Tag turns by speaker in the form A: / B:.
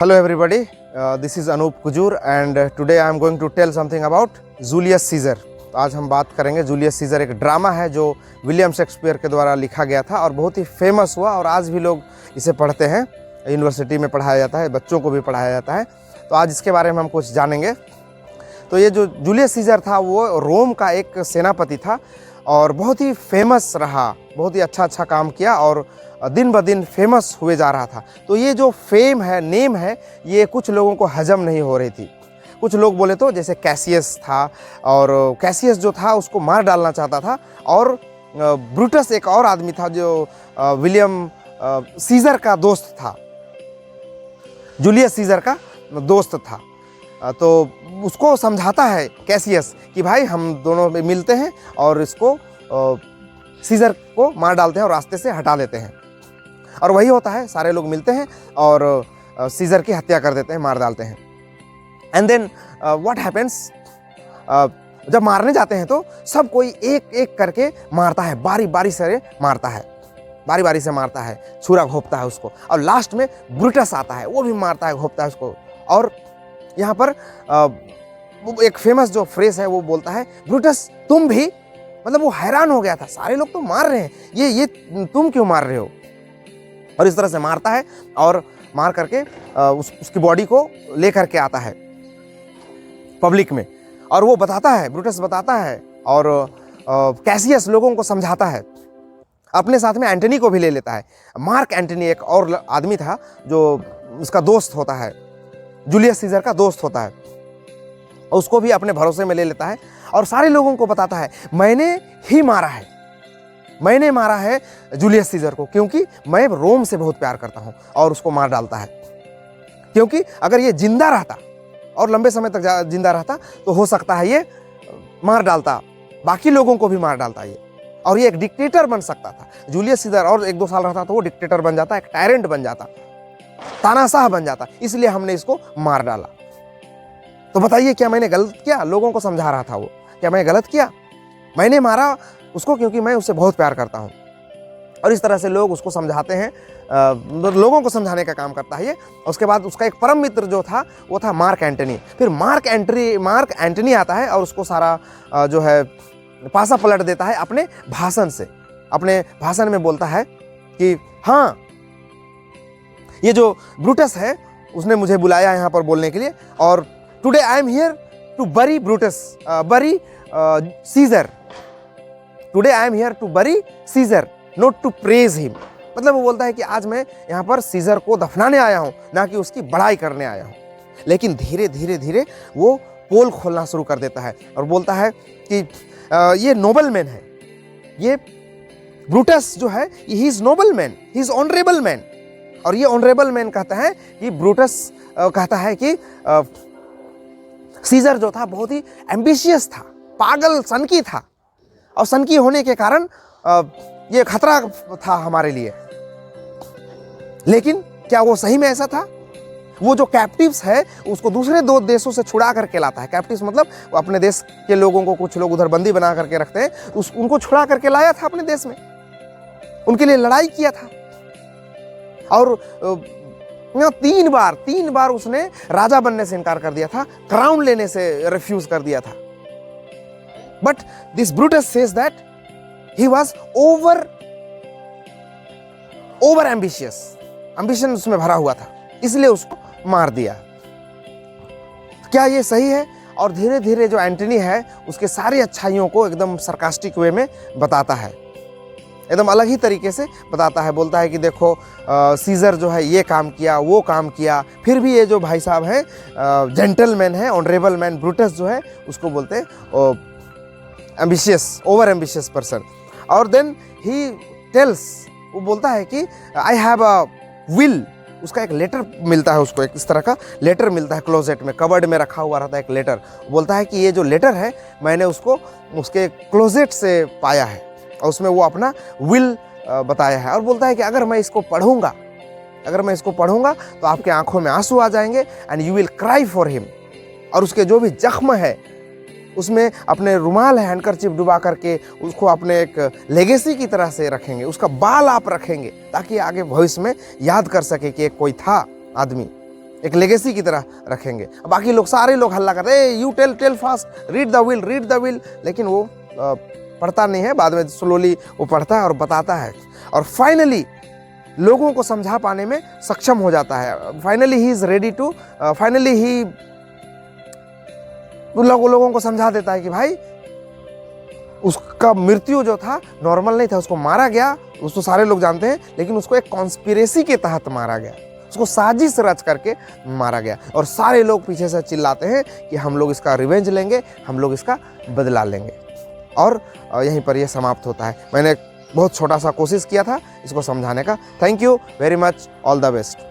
A: Hello everybody, this is Anup Kujur and today I am going to tell something about Julius Caesar. तो आज हम बात करेंगे Julius Caesar. एक drama है जो विलियम शेक्सपियर के द्वारा लिखा गया था और बहुत ही फेमस हुआ और आज भी लोग इसे पढ़ते हैं। यूनिवर्सिटी में पढ़ाया जाता है, बच्चों को भी पढ़ाया जाता है। तो आज इसके बारे में हम कुछ जानेंगे। तो ये जो जूलियस सीजर था वो रोम का एक सेनापति था और बहुत ही फेमस रहा, बहुत ही अच्छा काम किया और दिन ब दिन फेमस हुए जा रहा था। तो ये जो फेम है, नेम है, ये कुछ लोगों को हजम नहीं हो रही थी। कुछ लोग बोले तो जैसे कैसियस था और कैसियस जो था उसको मार डालना चाहता था और ब्रूटस एक और आदमी था जो विलियम सीजर का दोस्त था, जूलियस सीजर का दोस्त था। तो उसको समझाता है कैसियस कि भाई हम दोनों मिलते हैं और इसको सीजर को मार डालते हैं और रास्ते से हटा लेते हैं। और वही होता है, सारे लोग मिलते हैं और सीजर की हत्या कर देते हैं, मार डालते हैं। एंड देन व्हाट हैपेंस, जब मारने जाते हैं तो सब कोई एक एक करके मारता है, बारी बारी से मारता है, बारी बारी से मारता है, छुरा घोंपता है उसको। और लास्ट में ब्रूटस आता है, वो भी मारता है, घोंपता है उसको। और यहाँ पर एक फेमस जो फ्रेज है वो बोलता है, ब्रूटस तुम भी, मतलब वो हैरान हो गया था, सारे लोग तो मार रहे हैं, ये तुम क्यों मार रहे हो। और इस तरह से मारता है और मार करके उसकी बॉडी को लेकर के आता है पब्लिक में और वो बताता है, ब्रूटस बताता है और कैसियस लोगों को समझाता है। अपने साथ में एंटनी को भी ले लेता है। मार्क एंटनी एक और आदमी था जो उसका दोस्त होता है, जूलियस सीजर का दोस्त होता है, उसको भी अपने भरोसे में ले लेता है और सारे लोगों को बताता है, मैंने ही मारा है, मैंने मारा है जूलियस सीजर को, क्योंकि मैं रोम से बहुत प्यार करता हूं। और उसको मार डालता है क्योंकि अगर ये जिंदा रहता और लंबे समय तक जिंदा रहता तो हो सकता है ये मार डालता, बाकी लोगों को भी मार डालता ये, और ये एक डिक्टेटर बन सकता था। जूलियस सीजर और 1-2 साल रहता तो वो डिक्टेटर बन जाता, एक टायरेंट बन जाता, तानाशाह बन जाता। इसलिए हमने इसको मार डाला। तो बताइए क्या मैंने गलत किया? लोगों को समझा रहा था वो, क्या मैं गलत किया? मैंने मारा उसको क्योंकि मैं उससे बहुत प्यार करता हूँ। और इस तरह से लोग उसको समझाते हैं, लोगों को समझाने का काम करता है ये। उसके बाद उसका एक परम मित्र जो था वो था मार्क एंटनी। फिर मार्क एंटनी आता है और उसको सारा जो है पासा पलट देता है अपने भाषण से। अपने भाषण में बोलता है कि हाँ, ये जो ब्रूटस है उसने मुझे बुलाया यहाँ पर बोलने के लिए और today I am here to bury Brutus, bury Caesar. Today I am here to bury Caesar, not to praise him. मतलब वो बोलता है कि आज मैं यहाँ पर सीजर को दफनाने आया हूँ, ना कि उसकी बड़ाई करने आया हूँ। लेकिन धीरे धीरे धीरे वो पोल खोलना शुरू कर देता है और बोलता है कि ये नोबल मैन है, ये ब्रूटस जो है he is noble man, he is honourable man. और ये ऑनरेबल मैन कहता है कि ब्रूटस कहता है कि सीजर जो था बहुत ही एम्बिशियस था, पागल सनकी था, और सनकी होने के कारण ये खतरा था हमारे लिए। लेकिन क्या वो सही में ऐसा था? वो जो कैप्टिव्स है उसको दूसरे 2 देशों से छुड़ा करके लाता है। कैप्टिव्स मतलब वो अपने देश के लोगों को, कुछ लोग उधर बंदी बना करके रखते हैं, उनको छुड़ा करके लाया था अपने देश में, उनके लिए लड़ाई किया था। और 3 बार उसने राजा बनने से इनकार कर दिया था, क्राउन लेने से रिफ्यूज कर दिया था। But this Brutus says that he was over ambitious, ambition उसमें भरा हुआ था, इसलिए उसको मार दिया। क्या ये सही है? और धीरे धीरे जो एंटनी है उसके सारी अच्छाइयों को एकदम सरकास्टिक वे में बताता है, एकदम अलग ही तरीके से बताता है। बोलता है कि देखो सीजर जो है ये काम किया, वो काम किया, फिर भी ये जो भाई साहब हैं जेंटलमैन है, ऑनरेबल मैन, ब्रूटस जो है उसको बोलते हैं एम्बिशियस, ओवर एम्बिशियस पर्सन। और देन ही टेल्स, वो बोलता है कि आई हैव अ विल। उसका एक लेटर मिलता है उसको, एक इस तरह का लेटर मिलता है क्लोजेट में, कबर्ड में रखा हुआ रहता है एक लेटर। बोलता है कि ये जो लेटर है मैंने उसको उसके क्लोजेट से पाया है और उसमें वो अपना विल बताया है। और बोलता है कि अगर मैं इसको पढ़ूंगा तो आपके आंखों में आंसू आ जाएंगे and you will cry for him. और उसके जो भी जख्म है उसमें अपने रुमाल है, हैंडकरचिप डुबा करके उसको अपने एक लेगेसी की तरह से रखेंगे, उसका बाल आप रखेंगे ताकि आगे भविष्य में याद कर सके कि एक कोई था आदमी एक लेगेसी की तरह रखेंगे। बाकी लोग सारे लोग हल्ला करते हैं, you tell fast, read the will, लेकिन वो पढ़ता नहीं है। बाद में स्लोली वो पढ़ता है और बताता है और फाइनली लोगों को समझा पाने में सक्षम हो जाता है। Finally he is ready to, finally he लोगों को समझा देता है कि भाई उसका मृत्यु जो था नॉर्मल नहीं था, उसको मारा गया, उसको सारे लोग जानते हैं, लेकिन उसको एक कॉन्स्पिरेसी के तहत मारा गया, उसको साजिश रच करके मारा गया। और सारे लोग पीछे से चिल्लाते हैं कि हम लोग इसका रिवेंज लेंगे, हम लोग इसका बदला लेंगे। और यहीं पर यह समाप्त होता है। मैंने बहुत छोटा सा कोशिश किया था इसको समझाने का। Thank you very much, all the best.